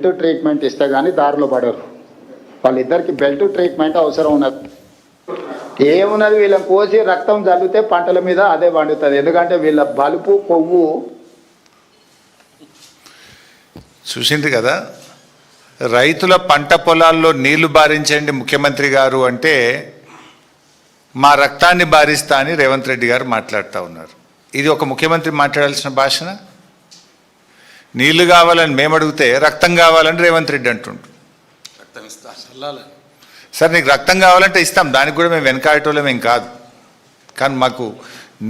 Belt treatment ఇస్తే కానీ దారిలో పడరు. వాళ్ళిద్దరికి బెల్ట్ ట్రీట్మెంట్ అవసరం ఉన్నది. ఏమున్నది, వీళ్ళని కోసి రక్తం జల్లితే పంటల మీద అదే పండుతుంది. ఎందుకంటే వీళ్ళ బలుపు కొవ్వు చూసింది కదా. రైతుల పంట పొలాల్లో నీళ్లు బారించండి ముఖ్యమంత్రి గారు అంటే మా రక్తాన్ని బారిస్తా అని రేవంత్ రెడ్డి గారు మాట్లాడుతూ ఉన్నారు. ఇది ఒక ముఖ్యమంత్రి మాట్లాడాల్సిన భాషన? నీళ్లు కావాలని మేము అడిగితే రక్తం కావాలని రేవంత్ రెడ్డి అంటుండు. రక్తం ఇస్తా చల్లాలని. సార్ నీకు రక్తం కావాలంటే ఇస్తాం, దానికి కూడా మేము వెనకాడటోళ్ళం ఏం కాదు. కానీ మాకు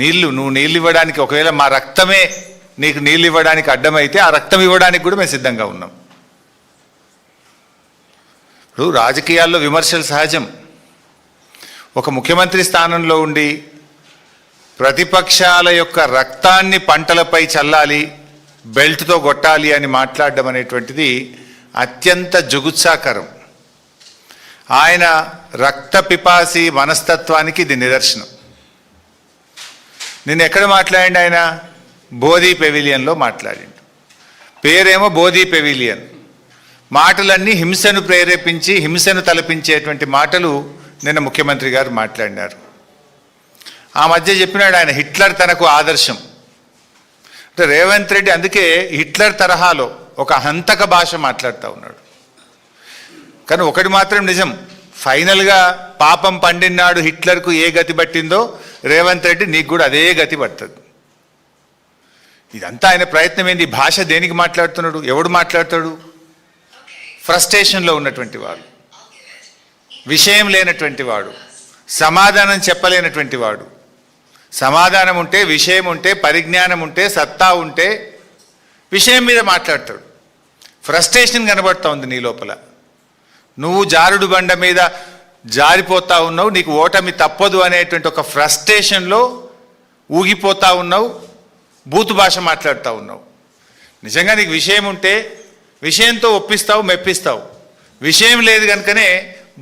నువ్వు నీళ్ళు ఇవ్వడానికి, ఒకవేళ మా రక్తమే నీకు నీళ్ళు ఇవ్వడానికి అడ్డమైతే ఆ రక్తం ఇవ్వడానికి కూడా మేము సిద్ధంగా ఉన్నాం. ఇప్పుడు రాజకీయాల్లో విమర్శలు సహజం. ఒక ముఖ్యమంత్రి స్థానంలో ఉండి ప్రతిపక్షాల యొక్క రక్తాన్ని పంటలపై చల్లాలి, బెల్ట్తో కొట్టాలి అని మాట్లాడడం అనేటువంటిది అత్యంత జుగుత్సాకరం. ఆయన రక్త పిపాసి మనస్తత్వానికి ఇది నిదర్శనం. నేను ఎక్కడ మాట్లాడండి, ఆయన బోధి పెవిలియన్లో మాట్లాడిండు. పేరేమో బోధి పెవిలియన్. మాటలన్నీ హింసను ప్రేరేపించి హింసను తలపించేటువంటి మాటలు నిన్న ముఖ్యమంత్రి గారు మాట్లాడినారు. ఆ మధ్య చెప్పినాడు ఆయన హిట్లర్ తనకు ఆదర్శం అంటే. రేవంత్ రెడ్డి అందుకే హిట్లర్ తరహాలో ఒక హంతక భాష మాట్లాడుతూ ఉన్నాడు. కానీ ఒకటి మాత్రం నిజం, ఫైనల్గా పాపం పండినాడు హిట్లర్కు ఏ గతి పట్టిందో రేవంత్ రెడ్డి నీకు కూడా అదే గతి పడుతుంది. ఇదంతా ఆయన ప్రయత్నం ఏంది? భాష దేనికి మాట్లాడుతున్నాడు? ఎవడు మాట్లాడతాడు? ఫ్రస్ట్రేషన్లో ఉన్నటువంటి వాడు, విషయం లేనటువంటి వాడు, సమాధానం చెప్పలేనటువంటి వాడు. సమాధానం ఉంటే, విషయం ఉంటే, పరిజ్ఞానం ఉంటే, సత్తా ఉంటే విషయం మీద మాట్లాడతాడు. ఫ్రస్ట్రేషన్ కనబడుతూ ఉంది నీ లోపల. నువ్వు జారుడు బండ మీద జారిపోతా ఉన్నావు, నీకు ఓటమి తప్పదు అనేటువంటి ఒక ఫ్రస్ట్రేషన్లో ఊగిపోతా ఉన్నావు, బూతు భాష మాట్లాడుతూ ఉన్నావు. నిజంగా నీకు విషయం ఉంటే విషయంతో ఒప్పిస్తావు, మెప్పిస్తావు. విషయం లేదు కనుకనే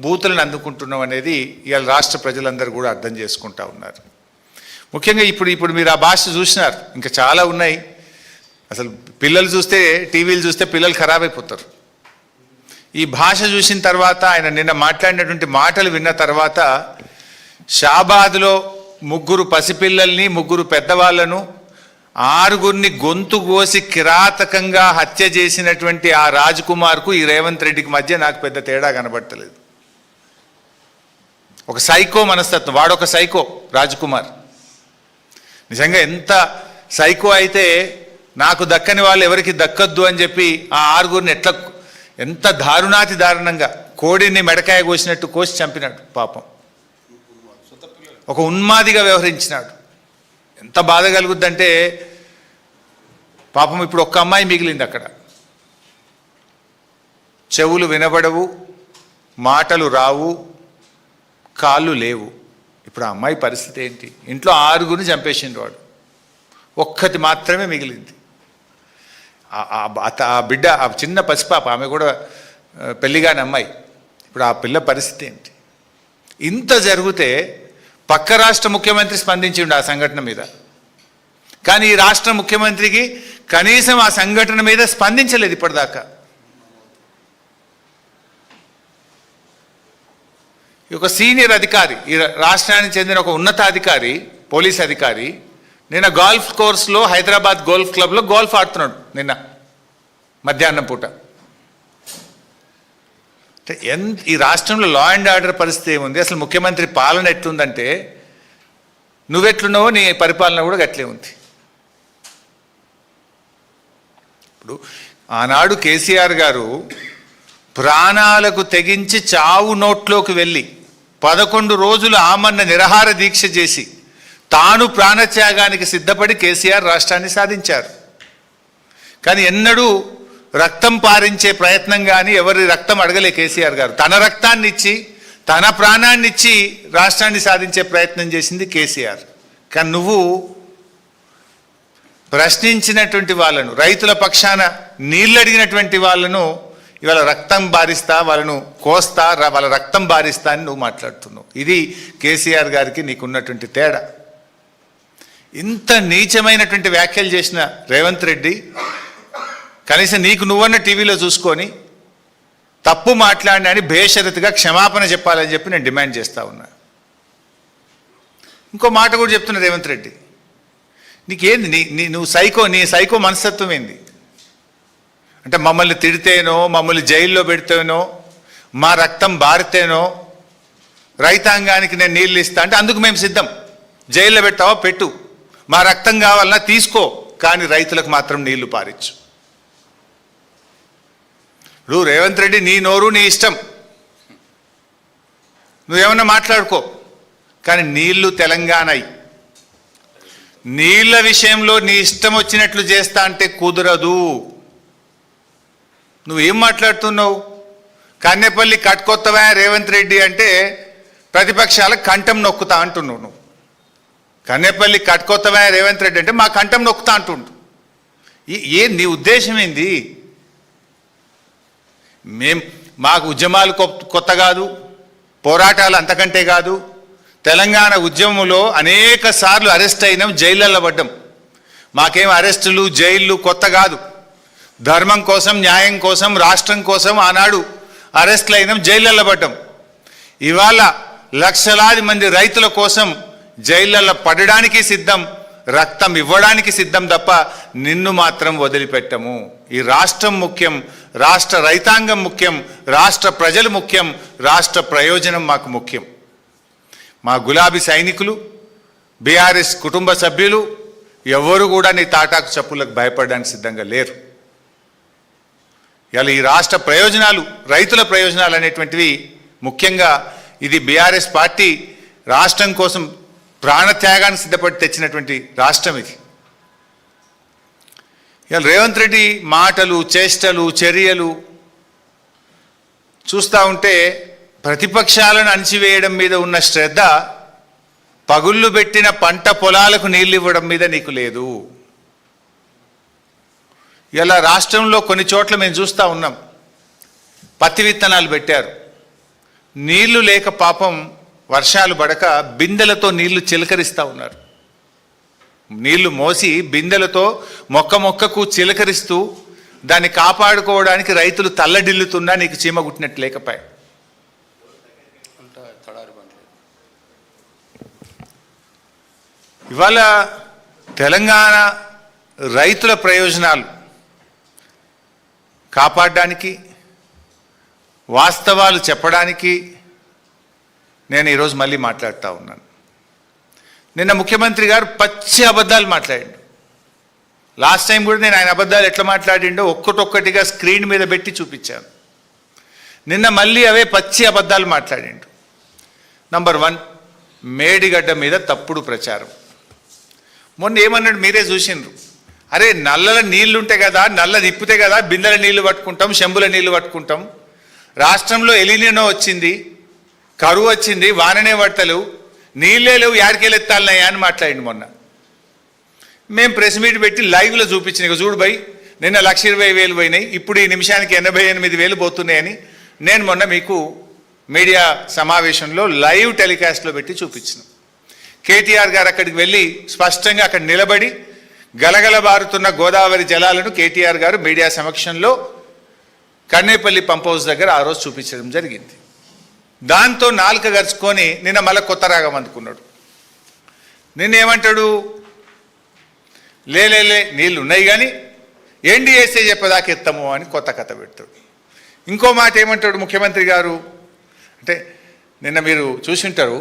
బూతులను అందుకుంటున్నావు అనేది ఇవాళ రాష్ట్ర ప్రజలందరూ కూడా అర్థం చేసుకుంటా ఉన్నారు. ముఖ్యంగా ఇప్పుడు మీరు ఆ భాష చూసినారు, ఇంకా చాలా ఉన్నాయి. అసలు పిల్లలు చూస్తే, టీవీలు చూస్తే పిల్లలు ఖరాబ్ అయిపోతారు. ఈ భాష చూసిన తర్వాత, ఆయన నిన్న మాట్లాడినటువంటి మాటలు విన్న తర్వాత, షాబాద్లో 3 పసిపిల్లల్ని 3 పెద్దవాళ్లను 6 గొంతు కోసి కిరాతకంగా హత్య చేసినటువంటి ఆ రాజ్ కుమార్కు ఈ రేవంత్ రెడ్డికి మధ్య నాకు పెద్ద తేడా కనబడతలేదు. ఒక సైకో మనస్తత్వం, వాడొక సైకో రాజ్ కుమార్. నిజంగా ఎంత సైకో అయితే నాకు దక్కని వాళ్ళు ఎవరికి దక్కద్దు అని చెప్పి ఆ 6 ఎంత దారుణాతి దారుణంగా కోడిని మెడకాయ కోసినట్టు కోసి చంపినాడు. పాపం ఒక ఉన్మాదిగా వ్యవహరించినాడు. ఎంత బాధ కలుగుద్దంటే, పాపం ఇప్పుడు ఒక్క అమ్మాయి మిగిలింది అక్కడ. చెవులు వినబడవు, మాటలు రావు, కాళ్ళు లేవు. ఇప్పుడు ఆ అమ్మాయి పరిస్థితి ఏంటి? ఇంట్లో 6 చంపేసిండు వాడు, ఒక్కటి మాత్రమే మిగిలింది. ఆ బిడ్డ, ఆ చిన్న పసిపాప, ఆమె కూడా పెళ్లిగాని అమ్మాయి. ఇప్పుడు ఆ పిల్ల పరిస్థితి ఏంటి? ఇంత జరిగితే పక్క రాష్ట్ర ముఖ్యమంత్రి స్పందించిండు ఆ సంఘటన మీద. కానీ ఈ రాష్ట్ర ముఖ్యమంత్రికి కనీసం ఆ సంఘటన మీద స్పందించలేదు ఇప్పటిదాకా. ఒక సీనియర్ అధికారి, ఈ రాష్ట్రానికి చెందిన ఒక ఉన్నతాధికారి, పోలీస్ అధికారి, నిన్న గోల్ఫ్ కోర్స్లో హైదరాబాద్ గోల్ఫ్ క్లబ్లో గోల్ఫ్ ఆడుతున్నాడు నిన్న మధ్యాహ్నం పూట. ఈ రాష్ట్రంలో లా అండ్ ఆర్డర్ పరిస్థితి ఏముంది? అసలు ముఖ్యమంత్రి పాలన ఎట్లుందంటే, నువ్వెట్లున్నావో నీ పరిపాలన కూడా గట్లే ఉంది. ఇప్పుడు ఆనాడు కేసీఆర్ గారు ప్రాణాలకు తెగించి చావు నోట్లోకి వెళ్ళి 11 రోజులు ఆమరణ నిరాహార దీక్ష చేసి తాను ప్రాణత్యాగానికి సిద్ధపడి కేసీఆర్ రాష్ట్రాన్ని సాధించారు. కానీ ఎన్నడూ రక్తం పారించే ప్రయత్నం కానీ ఎవరి రక్తం అడగలే కేసీఆర్ గారు. తన రక్తాన్ని ఇచ్చి, తన ప్రాణాన్ని ఇచ్చి రాష్ట్రాన్ని సాధించే ప్రయత్నం చేసింది కేసీఆర్. కానీ నువ్వు ప్రశ్నించినటువంటి వాళ్ళను, రైతుల పక్షాన నీళ్ళడిగినటువంటి వాళ్ళను ఇవాళ రక్తం బారిస్తా, వాళ్ళను కోస్తా, వాళ్ళ రక్తం బారిస్తా అని నువ్వు మాట్లాడుతున్నావు. ఇది కేసీఆర్ గారికి నీకున్నటువంటి తేడా. ఇంత నీచమైనటువంటి వ్యాఖ్యలు చేసిన రేవంత్ రెడ్డి కనీసం నీకు నువ్వన్న టీవీలో చూసుకొని తప్పు మాట్లాడినా అని బేషరతుగా క్షమాపణ చెప్పాలని చెప్పి నేను డిమాండ్ చేస్తా ఉన్నా. ఇంకో మాట కూడా చెప్తున్నా రేవంత్ రెడ్డి, నీకేంది నీ సైకో మనస్తత్వం ఏంది? అంటే మమ్మల్ని తిడితేనో, మమ్మల్ని జైల్లో పెడితేనో, మా రక్తం బారితేనో రైతాంగానికి నేను నీళ్ళు ఇస్తా అంటే అందుకు మేము సిద్ధం. జైల్లో పెట్టావా పెట్టు, మా రక్తం కావాలన్నా తీసుకో, కానీ రైతులకు మాత్రం నీళ్లు పారించు. ఇప్పుడు రేవంత్ రెడ్డి నీ నోరు నీ ఇష్టం, నువ్వేమన్నా మాట్లాడుకో, కానీ నీళ్లు తెలంగాణ నీళ్ల విషయంలో నీ ఇష్టం వచ్చినట్లు చేస్తా అంటే కుదరదు. నువ్వేం మాట్లాడుతున్నావు? కన్నెపల్లి కట్టుకొత్తవా రేవంత్ రెడ్డి అంటే ప్రతిపక్షాల కంఠం నొక్కుతా అంటున్నావు. నువ్వు కన్నెపల్లి కట్టుకొత్తవా రేవంత్ రెడ్డి అంటే మా కంఠం నొక్కుతా అంటుండు. నీ ఉద్దేశం ఏంది? మాకు ఉద్యమాలు కొత్త కాదు, పోరాటాలు అంతకంటే కాదు. తెలంగాణ ఉద్యమంలో అనేక సార్లు అరెస్ట్ అయినాం, జైళ్ళల్లో పడ్డాం. మాకేం అరెస్టులు జైళ్ళు కొత్త కాదు. ధర్మం కోసం, న్యాయం కోసం, రాష్ట్రం కోసం ఆనాడు అరెస్టులు అయినాం, జైళ్ళల్లో పడ్డాం. ఇవాళ లక్షలాది మంది రైతుల కోసం జైళ్ళల్లో పడడానికి సిద్ధం, రక్తం ఇవ్వడానికి సిద్ధం తప్ప నిన్ను మాత్రం వదిలిపెట్టము. ఈ రాష్ట్రం ముఖ్యం, రాష్ట్ర రైతాంగం ముఖ్యం, రాష్ట్ర ప్రజలు ముఖ్యం, రాష్ట్ర ప్రయోజనం మాకు ముఖ్యం. మా గులాబీ సైనికులు, బీఆర్ఎస్ కుటుంబ సభ్యులు ఎవరు కూడా నీ తాటాకు చప్పులకు భయపడడానికి సిద్ధంగా లేరు. ఇలా ఈ రాష్ట్ర ప్రయోజనాలు, రైతుల ప్రయోజనాలు అనేటువంటివి ముఖ్యంగా ఇది బీఆర్ఎస్ పార్టీ రాష్ట్రం కోసం ప్రాణత్యాగాన్ని సిద్ధపడి తెచ్చినటువంటి రాష్ట్రం ఇది. ఇలా రేవంత్ రెడ్డి మాటలు, చేష్టలు, చర్యలు చూస్తూ ఉంటే ప్రతిపక్షాలను అణిచివేయడం మీద ఉన్న శ్రద్ధ పగుళ్ళు పెట్టిన పంట పొలాలకు నీళ్ళు ఇవ్వడం మీద నీకు లేదు. ఇలా రాష్ట్రంలో కొన్ని చోట్ల మేము చూస్తూ ఉన్నాం, పత్తి విత్తనాలు పెట్టారు, నీళ్లు లేక పాపం వర్షాలు పడక బిందెలతో నీళ్లు చిలకరిస్తూ ఉన్నారు. నీళ్లు మోసి బిందెలతో మొక్కకు చిలకరిస్తూ దాన్ని కాపాడుకోవడానికి రైతులు తల్లడిల్లుతున్నా నీకు చీమ గుట్టినట్టు లేకపోయా. ఇవాళ తెలంగాణ రైతుల ప్రయోజనాలు కాపాడడానికి, వాస్తవాలు చెప్పడానికి నేను ఈరోజు మళ్ళీ మాట్లాడుతూ ఉన్నాను. నిన్న ముఖ్యమంత్రి గారు పచ్చి అబద్ధాలు మాట్లాడిండు. లాస్ట్ టైం కూడా నేను ఆయన అబద్ధాలు ఎట్లా మాట్లాడిండో ఒక్కటొక్కటిగా స్క్రీన్ మీద పెట్టి చూపించాను. నిన్న మళ్ళీ అవే పచ్చి అబద్ధాలు మాట్లాడిండు. నంబర్ 1, మేడిగడ్డ మీద తప్పుడు ప్రచారం. మొన్న ఏమన్నాడు మీరే చూసిండ్రు, అరే నల్లల నీళ్లు ఉంటాయి కదా, నల్ల తిప్పితే కదా బిందెల నీళ్లు పట్టుకుంటాం, చెంబుల నీళ్లు పట్టుకుంటాం. రాష్ట్రంలో ఎలినినో వచ్చింది, కరువు వచ్చింది, వాననే పడతలేవు, నీళ్ళే లేవు, యాడికెళ్ళెత్తాలన్నాయా అని మాట్లాడిండు మొన్న. మేము ప్రెస్ మీట్ పెట్టి లైవ్లో చూపించిన, ఇక చూడు భయ్ నిన్న 1,20,000 పోయినాయి, ఇప్పుడు ఈ నిమిషానికి 88,000 పోతున్నాయని నేను మొన్న మీకు మీడియా సమావేశంలో లైవ్ టెలికాస్ట్లో పెట్టి చూపించిన. కేటీఆర్ గారు అక్కడికి వెళ్ళి స్పష్టంగా అక్కడ నిలబడి గలగల బారుతున్న గోదావరి జలాలను కేటీఆర్ గారు మీడియా సమక్షంలో కన్నేపల్లి పంప్ హౌస్ దగ్గర ఆ రోజు చూపించడం జరిగింది. దాంతో నాలుక గరుచుకొని నిన్న మళ్ళీ కొత్త రాగం అందుకున్నాడు. నిన్నేమంటాడు, లే నీళ్ళు ఉన్నాయి కానీ ఎన్డీఏసీ చెప్పేదాకా ఎత్తము అని కొత్త కథ పెడతాడు. ఇంకో మాట ఏమంటాడు ముఖ్యమంత్రి గారు అంటే, నిన్న మీరు చూసింటారు,